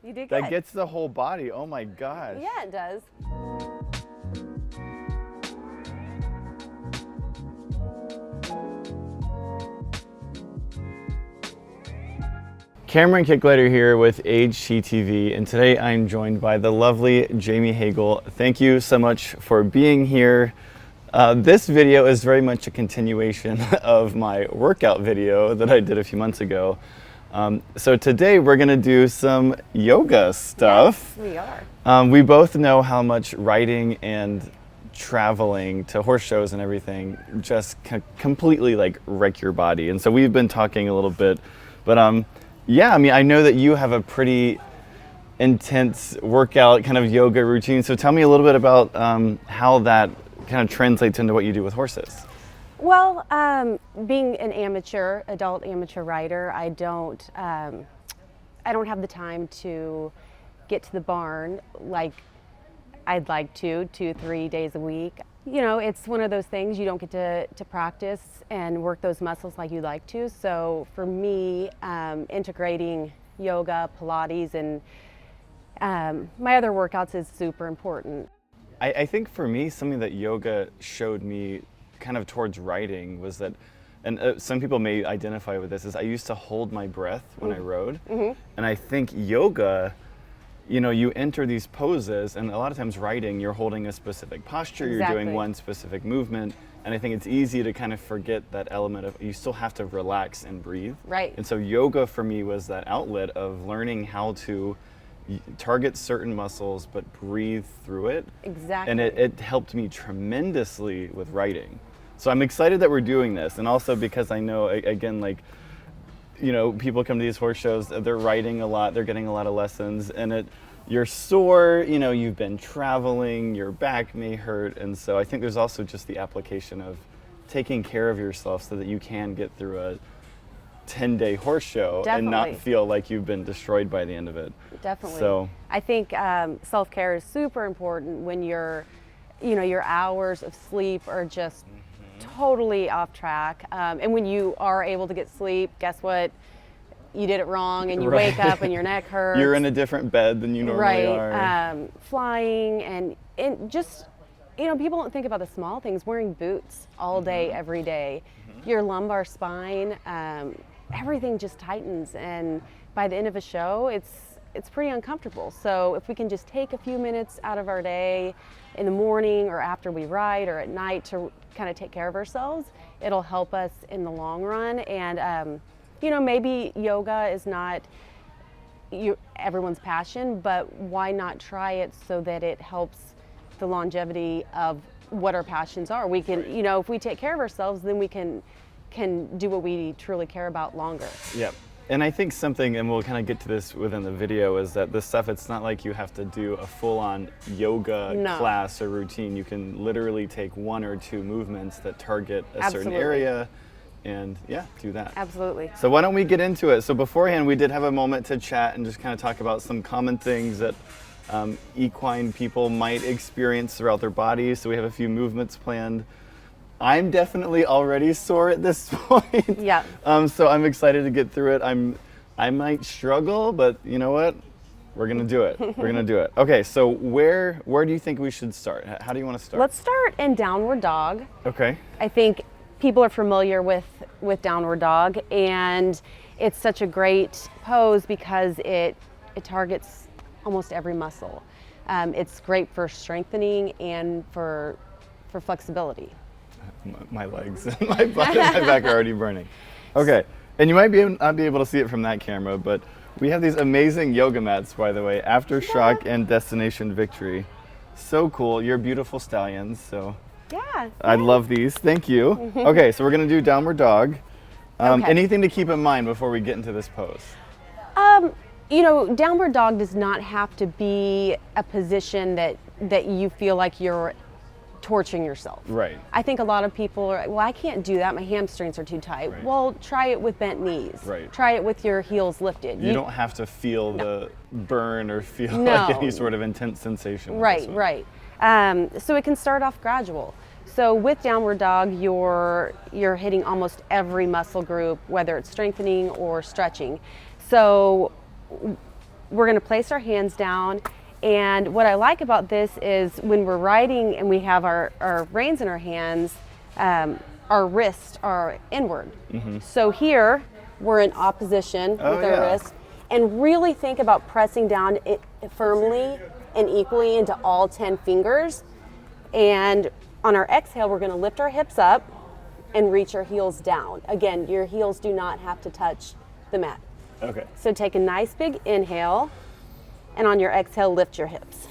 You did good. That gets the whole body. Oh my gosh. Yeah, it does. Cameron Kicklighter here with HGTV, and today I'm joined by the lovely Jamie Hagel. Thank you so much for being here. This video is very much a continuation of my workout video that I did a few months ago. So today we're gonna do some yoga stuff. Yes, we are. We both know how much riding and traveling to horse shows and everything just completely like wreck your body. And so we've been talking a little bit, but yeah, I mean, I know that you have a pretty intense workout kind of yoga routine. So tell me a little bit about how that kind of translates into what you do with horses. Well, being an adult amateur rider, I don't have the time to get to the barn like I'd like to 2-3 days a week. You know, it's one of those things you don't get to practice and work those muscles like you'd like to. So for me, integrating yoga, Pilates, and my other workouts is super important. I think for me, something that yoga showed me kind of towards riding was that, and some people may identify with this, is I used to hold my breath when I rode. And I think yoga, you know, you enter these poses, and a lot of times riding, you're holding a specific posture, you're doing one specific movement, and I think it's easy to kind of forget that element of you still have to relax and breathe. Right. And so yoga for me was that outlet of learning how to target certain muscles but breathe through it. Exactly. And it helped me tremendously with writing. So I'm excited that we're doing this, and also because I know, again, like, you know, people come to these horse shows, they're riding a lot, they're getting a lot of lessons, and you're sore, you know, you've been traveling, your back may hurt, and so I think there's also just the application of taking care of yourself so that you can get through a 10-day horse show and not feel like you've been destroyed by the end of it. Definitely. So I think self-care is super important when your hours of sleep are just totally off track. And when you are able to get sleep, guess what? You did it wrong, and you wake up and your neck hurts. You're in a different bed than you normally are. Flying and just, you know, people don't think about the small things. Wearing boots all day, every day. Your lumbar spine, everything just tightens, and by the end of a show, it's pretty uncomfortable. So if we can just take a few minutes out of our day in the morning or after we ride or at night to kind of take care of ourselves, it'll help us in the long run. And you know, maybe yoga is not everyone's passion, but why not try it so that it helps the longevity of what our passions are. We can, you know, if we take care of ourselves, then we can do what we truly care about longer. Yep. And I think something, and we'll kind of get to this within the video, is that this stuff, it's not like you have to do a full-on yoga class or routine. You can literally take 1 or 2 movements that target a certain area and do that. Absolutely. So why don't we get into it? So beforehand, we did have a moment to chat and just kind of talk about some common things that equine people might experience throughout their bodies. So we have a few movements planned. I'm definitely already sore at this point. Yeah. So I'm excited to get through it. I might struggle, but you know what? We're gonna do it. We're gonna do it. Okay. So where do you think we should start? How do you want to start? Let's start in downward dog. Okay. I think people are familiar with downward dog, and it's such a great pose because it targets almost every muscle. It's great for strengthening and for flexibility. My legs and my butt and my back are already burning. Okay, and you might not be able to see it from that camera, but we have these amazing yoga mats, by the way, Aftershock and Destination Victory. So cool. You're beautiful stallions, so yeah. I love these. Thank you. Okay, so we're gonna do downward dog. Anything to keep in mind before we get into this pose? You know, downward dog does not have to be a position that you feel like you're torturing yourself. Right. I think a lot of people are, well, I can't do that. My hamstrings are too tight. Right. Well, try it with bent knees. Right. Try it with your heels lifted. You don't have to feel the burn or feel like any sort of intense sensation. Right, right. So it can start off gradual. So with downward dog, you're hitting almost every muscle group, whether it's strengthening or stretching. So we're going to place our hands down. And what I like about this is when we're riding and we have our reins in our hands, our wrists are inward. So here we're in opposition with our wrists, and really think about pressing down it firmly and equally into all 10 fingers. And on our exhale, we're going to lift our hips up and reach our heels down. Again, your heels do not have to touch the mat. Okay. So take a nice big inhale, and on your exhale, lift your hips.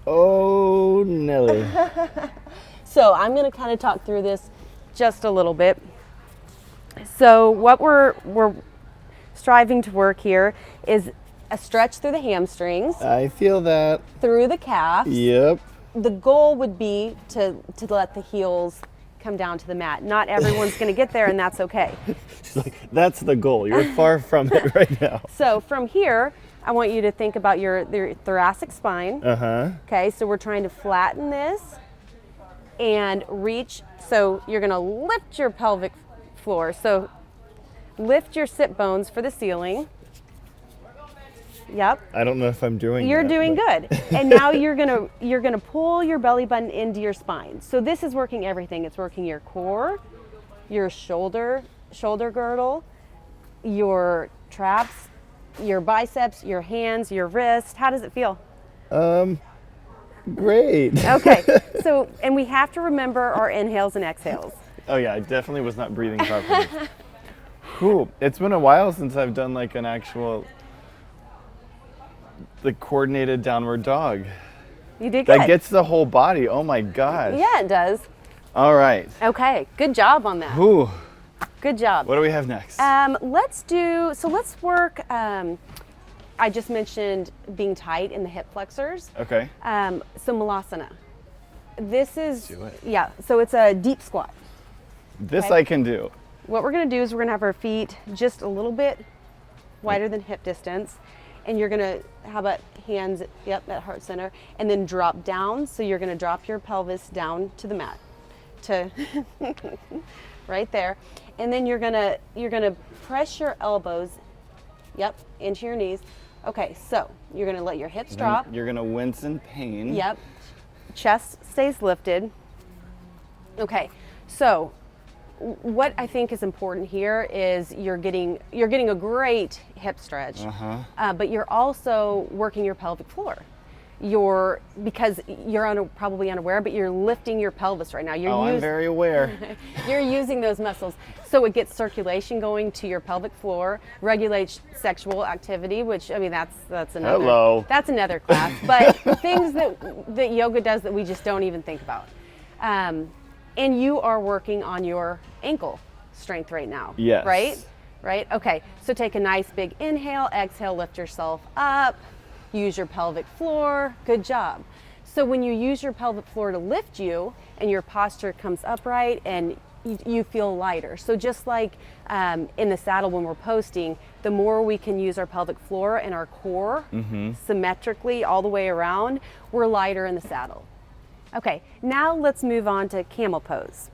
Oh, Nelly. So I'm going to kind of talk through this just a little bit. So what we're striving to work here is a stretch through the hamstrings, I feel that. through the calves. Yep. The goal would be to let the heels come down to the mat. Not everyone's going to get there, and that's okay. She's like, that's the goal. You're far from it right now. So from here, I want you to think about your thoracic spine. Okay, so we're trying to flatten this and reach. So you're going to lift your pelvic floor. So lift your sit bones for the ceiling. Yep. I don't know if I'm doing You're that, doing but- good. And now you're gonna pull your belly button into your spine. So this is working everything. It's working your core, your shoulder girdle, your traps, your biceps, your hands, your wrist. How does it feel? Great. Okay. So, and we have to remember our inhales and exhales. Oh yeah, I definitely was not breathing properly. Cool. It's been a while since I've done like an actual coordinated downward dog. You did good. That gets the whole body. Oh my gosh. Yeah, it does. All right. Okay. Good job on that. Ooh. Good job. What do we have next? Let's work. I just mentioned being tight in the hip flexors. Okay. So Malasana. This is, do it. yeah, so it's a deep squat. This okay. I can do. What we're gonna do is we're gonna have our feet just a little bit wider than hip distance. And you're gonna, how about hands, yep, at heart center, and then drop down. So you're gonna drop your pelvis down to the mat, right there. And then you're gonna press your elbows, yep, into your knees. Okay, so you're gonna let your hips drop. You're gonna wince in pain. Yep, chest stays lifted. Okay, so what I think is important here is you're getting a great hip stretch, but you're also working your pelvic floor. Because you're probably unaware, but you're lifting your pelvis right now. I'm very aware. You're using those muscles, so it gets circulation going to your pelvic floor, regulates sexual activity, which I mean that's another. Hello. That's another class, but things that yoga does that we just don't even think about. And you are working on your ankle strength right now. Yes. Right? Okay, so take a nice big inhale, exhale, lift yourself up, use your pelvic floor, good job. So when you use your pelvic floor to lift you and your posture comes upright and you feel lighter. So just like in the saddle when we're posting, the more we can use our pelvic floor and our core symmetrically all the way around, we're lighter in the saddle. Okay, now let's move on to Camel Pose.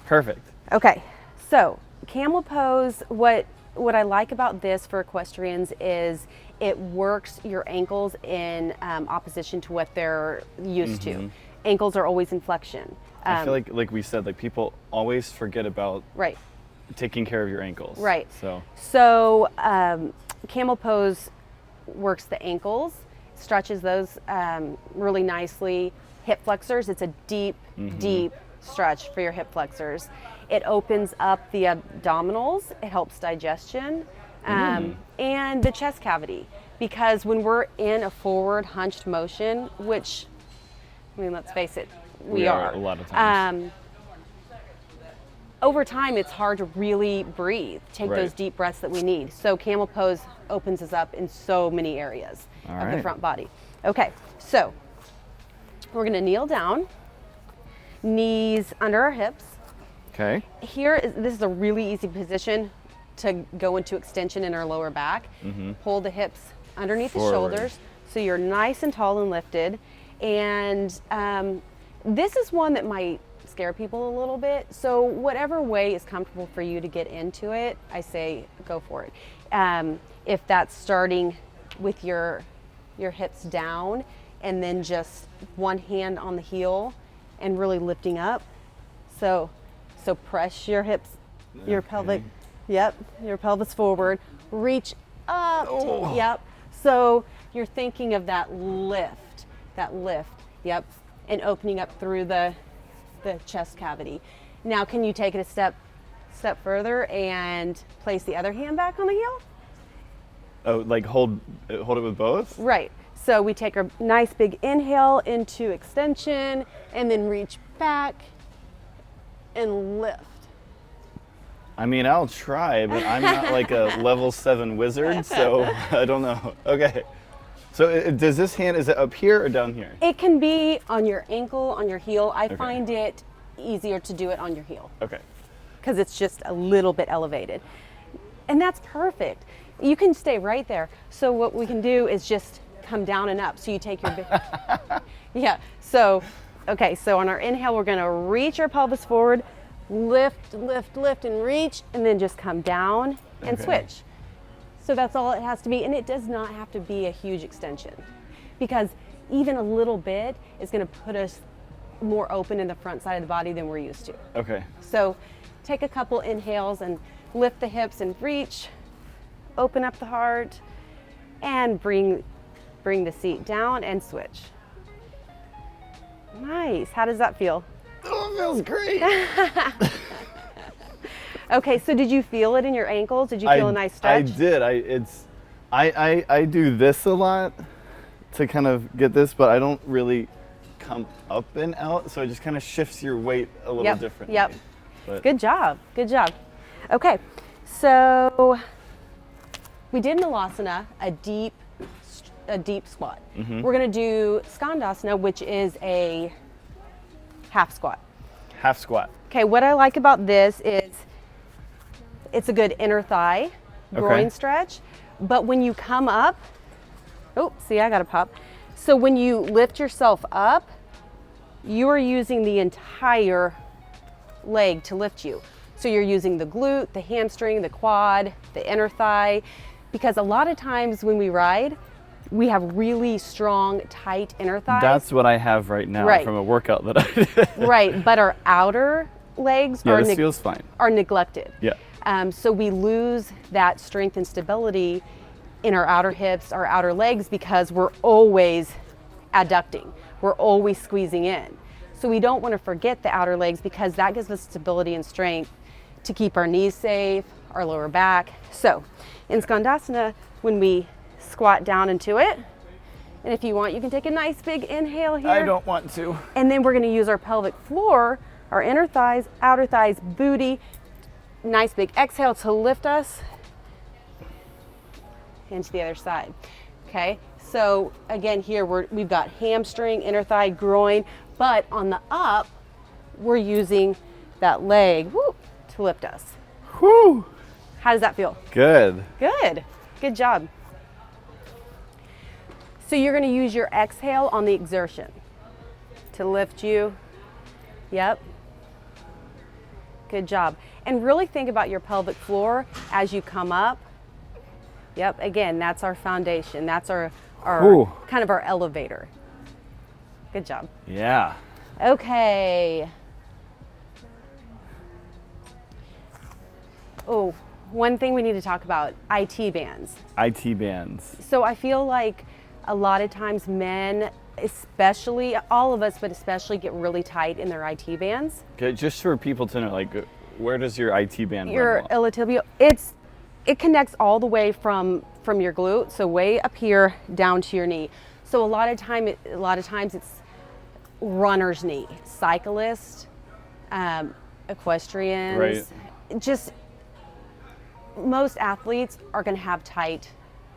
Perfect. Okay, so Camel Pose, what I like about this for equestrians is it works your ankles in opposition to what they're used to. Ankles are always in flexion. I feel like we said, like people always forget about taking care of your ankles. Right. So Camel Pose works the ankles, stretches those really nicely. Hip flexors, it's a deep stretch for your hip flexors. It opens up the abdominals, it helps digestion, and the chest cavity. Because when we're in a forward hunched motion, which, I mean, let's face it, we are a lot of times. Over time, it's hard to really breathe, take those deep breaths that we need. So Camel Pose opens us up in so many areas of the front body. Okay, so we're gonna kneel down, knees under our hips. Okay. This is a really easy position to go into extension in our lower back. Pull the hips underneath the shoulders so you're nice and tall and lifted. And this is one that might scare people a little bit. So whatever way is comfortable for you to get into it, I say go for it. If that's starting with your hips down and then just one hand on the heel and really lifting up. So press your hips, your pelvic, yep, your pelvis forward, reach up, yep. So you're thinking of that lift, yep, and opening up through the chest cavity. Now, can you take it a step further and place the other hand back on the heel? Oh, like hold it with both? Right. So we take a nice big inhale into extension and then reach back and lift. I mean, I'll try, but I'm not like a level 7 wizard, so I don't know. Okay. So does this hand, is it up here or down here? It can be on your ankle, on your heel. I find it easier to do it on your heel. Okay. Because it's just a little bit elevated. And that's perfect. You can stay right there. So what we can do is just come down and up. So you take your yeah. So, okay, so on our inhale, we're gonna reach our pelvis forward, lift, and reach, and then just come down and switch. So that's all it has to be. And it does not have to be a huge extension, because even a little bit is gonna put us more open in the front side of the body than we're used to. Okay. So take a couple inhales and lift the hips and reach, open up the heart, and bring the seat down and switch. Nice. How does that feel? Oh, it feels great. Okay, so did you feel it in your ankles? Did you feel a nice stretch? I did. I do this a lot to kind of get this, but I don't really come up and out, so it just kind of shifts your weight a little differently. Yep. But Good job. Good job. Okay, so we did Malasana, a deep squat. We're gonna do Skandasana, which is a half squat. half squat. Okay, what I like about this is it's a good inner thigh groin stretch, but when you come up, oh, see, I got to pop. So when you lift yourself up, you are using the entire leg to lift you. So you're using the glute, the hamstring, the quad, the inner thigh, because a lot of times when we ride, we have really strong, tight inner thighs. That's what I have right now from a workout that I did. Right, but our outer legs this feels fine. are neglected. Yeah. So we lose that strength and stability in our outer hips, our outer legs, because we're always adducting. We're always squeezing in. So we don't want to forget the outer legs, because that gives us stability and strength to keep our knees safe, our lower back. So in Skandasana, when we squat down into it, and if you want, you can take a nice big inhale here. I don't want to. And then we're going to use our pelvic floor, our inner thighs, outer thighs, booty. Nice big exhale to lift us into the other side. Okay, so again here we've got hamstring, inner thigh, groin, but on the up, we're using that leg to lift us. Whew. How does that feel? Good. Good. Good job. So you're going to use your exhale on the exertion to lift you. Yep. Good job. And really think about your pelvic floor as you come up. Yep. Again, that's our foundation. That's our kind of our elevator. Good job. Yeah. Okay. Oh, one thing we need to talk about, IT bands. IT bands. So I feel like a lot of times men, especially, all of us, but especially get really tight in their IT bands. Okay, just for people to know, like, where does your IT band Your run? iliotibial, it connects all the way from your glute, so way up here down to your knee. So a lot of times it's runner's knee, cyclists, equestrians, Right. Just most athletes are going to have tight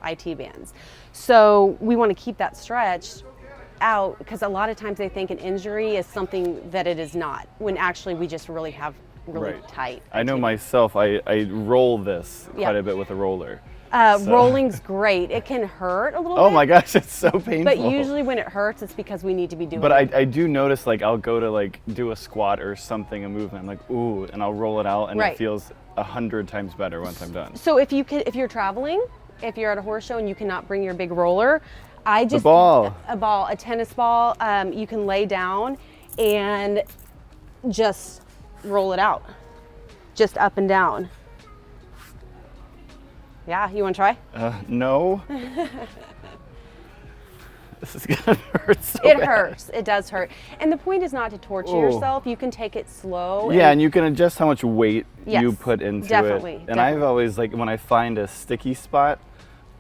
IT bands. So we want to keep that stretched out, because a lot of times they think an injury is something that it is not, when actually we just really have really tight. I know IT bands. myself, I roll this quite a bit with a roller. Rolling's great. It can hurt a little bit. Oh my gosh, it's so painful. But usually when it hurts, it's because we need to be doing But it. I do notice, like, I'll go to like do a squat or something, a movement, I'm like, ooh, and I'll roll it out, and Right. it feels 100 times better once I'm done. So if you're traveling, if you're at a horse show and you cannot bring your big roller, a tennis ball, you can lay down and just roll it out, just up and down. Yeah, you want to try? No. This is gonna hurt so It bad. hurts. It does hurt. And the point is not to torture Ooh. yourself. You can take it slow. Yeah, and you can adjust how much weight Yes, you put into definitely, it. And I've definitely. always, like, when I find a sticky spot,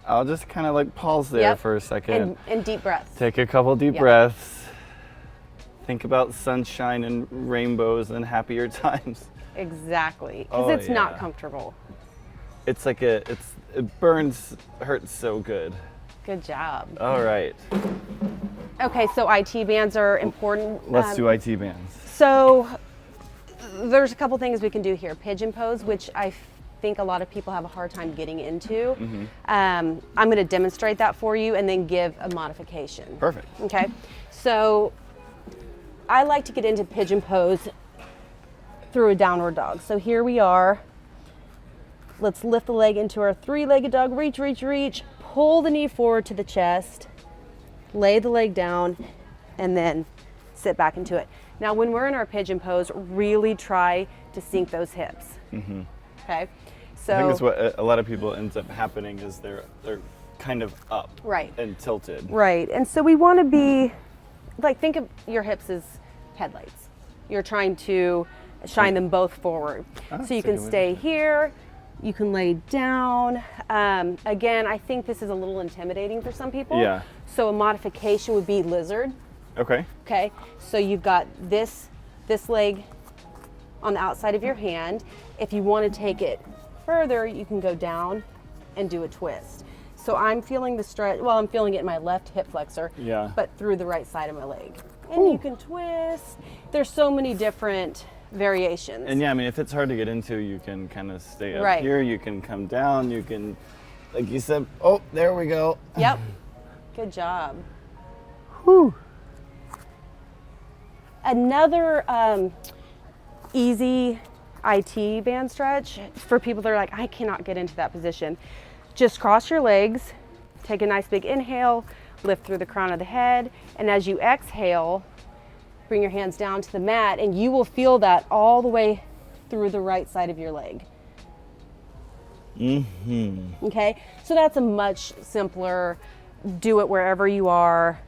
I'll just kind of like pause there Yep. for a second. And deep breaths. Take a couple deep Yeah. breaths. Think about sunshine and rainbows and happier times. Exactly. Because Oh, it's not yeah. comfortable. It's like it burns, hurts so good. Good job. All right, Okay, so IT bands are important. let's do IT bands. So there's a couple things we can do here. Pigeon pose, which I think a lot of people have a hard time getting into. Mm-hmm. I'm going to demonstrate that for you and then give a modification. Perfect. Okay, so I like to get into pigeon pose through a downward dog. So here we are. Let's lift the leg into our three-legged dog. Reach, reach, reach. Pull the knee forward to the chest. Lay the leg down and then sit back into it. Now, when we're in our pigeon pose, really try to sink those hips. Mm-hmm. Okay, so I think that's what a lot of people ends up happening is they're kind of up Right. and tilted. Right, and so we want to be like, think of your hips as headlights. You're trying to shine them both forward. So you that's a can good way to stay here, you can lay down. Again, I think this is a little intimidating for some people. Yeah. So a modification would be lizard. Okay. Okay, so you've got this leg on the outside of your hand. If you want to take it further, you can go down and do a twist. So I'm feeling the stretch, well, I'm feeling it in my left hip flexor, Yeah. but through the right side of my leg. And you can twist. There's so many different variations. And yeah, I mean, if it's hard to get into, you can kind of stay up Right. here. You can come down. You can, like you said, oh, there we go. Yep, good job. Whew. Another easy IT band stretch for people that are like, I cannot get into that position. Just cross your legs, take a nice big inhale, lift through the crown of the head, and as you exhale, bring your hands down to the mat, and you will feel that all the way through the right side of your leg. Mm-hmm. Okay, so that's a much simpler, do it wherever you are.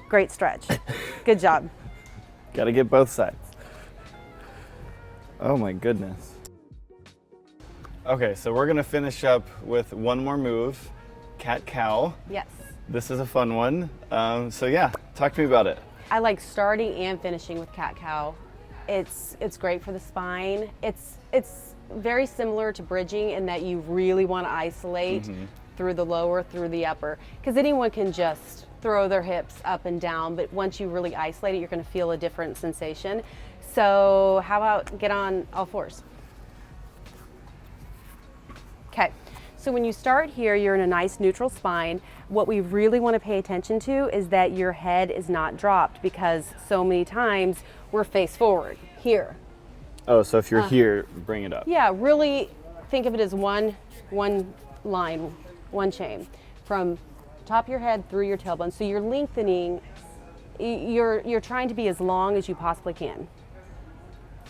Great stretch. Good job. Got to get both sides. Oh my goodness. Okay, so we're gonna finish up with one more move, cat-cow. Yes. This is a fun one. So yeah, talk to me about it. I like starting and finishing with cat-cow. It's great for the spine. It's very similar to bridging in that you really want to isolate through the lower, through the upper, because anyone can just throw their hips up and down, but once you really isolate it, you're going to feel a different sensation. So how about get on all fours? Okay, so when you start here, you're in a nice neutral spine. What we really want to pay attention to is that your head is not dropped, because so many times we're face forward here. Oh, so if you're here, bring it up. Yeah, really think of it as one line, one chain from top of your head through your tailbone. So you're lengthening, you're trying to be as long as you possibly can.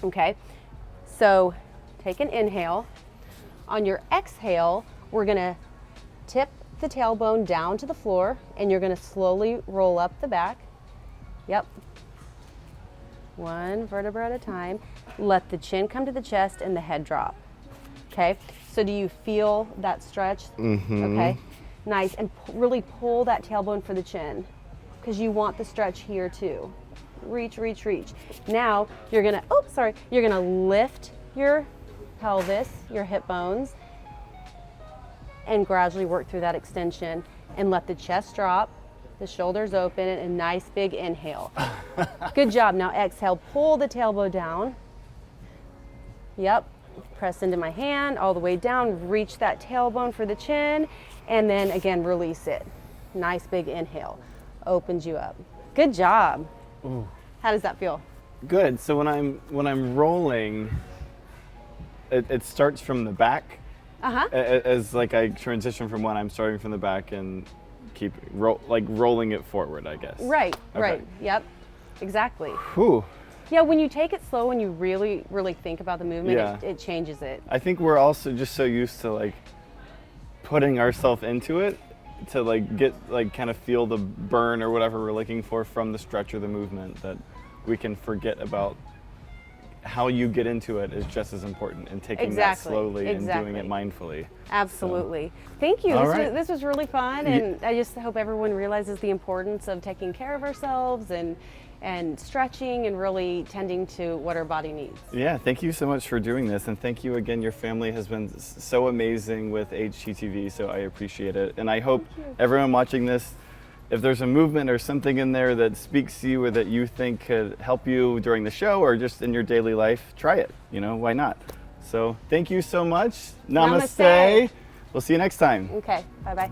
Okay, so take an inhale. On your exhale, we're gonna tip the tailbone down to the floor, and you're gonna slowly roll up the back. Yep. One vertebra at a time. Let the chin come to the chest and the head drop. Okay, so do you feel that stretch? Okay, nice, and really pull that tailbone for the chin, because you want the stretch here too. Reach, reach, reach. Now you're gonna, you're gonna lift your pelvis, your hip bones, and gradually work through that extension and let the chest drop, the shoulders open, and a nice big inhale. Good job. Now exhale, pull the tailbone down. Yep. Press into my hand all the way down, reach that tailbone for the chin, and then again, release it. Nice big inhale, opens you up. Good job. Ooh. How does that feel? Good. So when I'm rolling, it starts from the back. As like I transition from when I'm starting from the back and keep rolling it forward, I guess. Right, Okay. right. Yep, exactly. Whew. Yeah, when you take it slow and you really, really think about the movement, Yeah. it changes it. I think we're also just so used to like putting ourselves into it to like get like kind of feel the burn or whatever we're looking for from the stretch or the movement that we can forget about how you get into it is just as important, and taking that slowly and doing it mindfully. Absolutely. Thank you. All This, right. this was really fun, and I just hope everyone realizes the importance of taking care of ourselves and stretching and really tending to what our body needs. Yeah, thank you so much for doing this, and thank you again. Your family has been so amazing with HGTV, so I appreciate it. And I hope everyone watching this, if there's a movement or something in there that speaks to you or that you think could help you during the show or just in your daily life, try it. You know, why not? So thank you so much. Namaste. Namaste. We'll see you next time. Okay, bye-bye.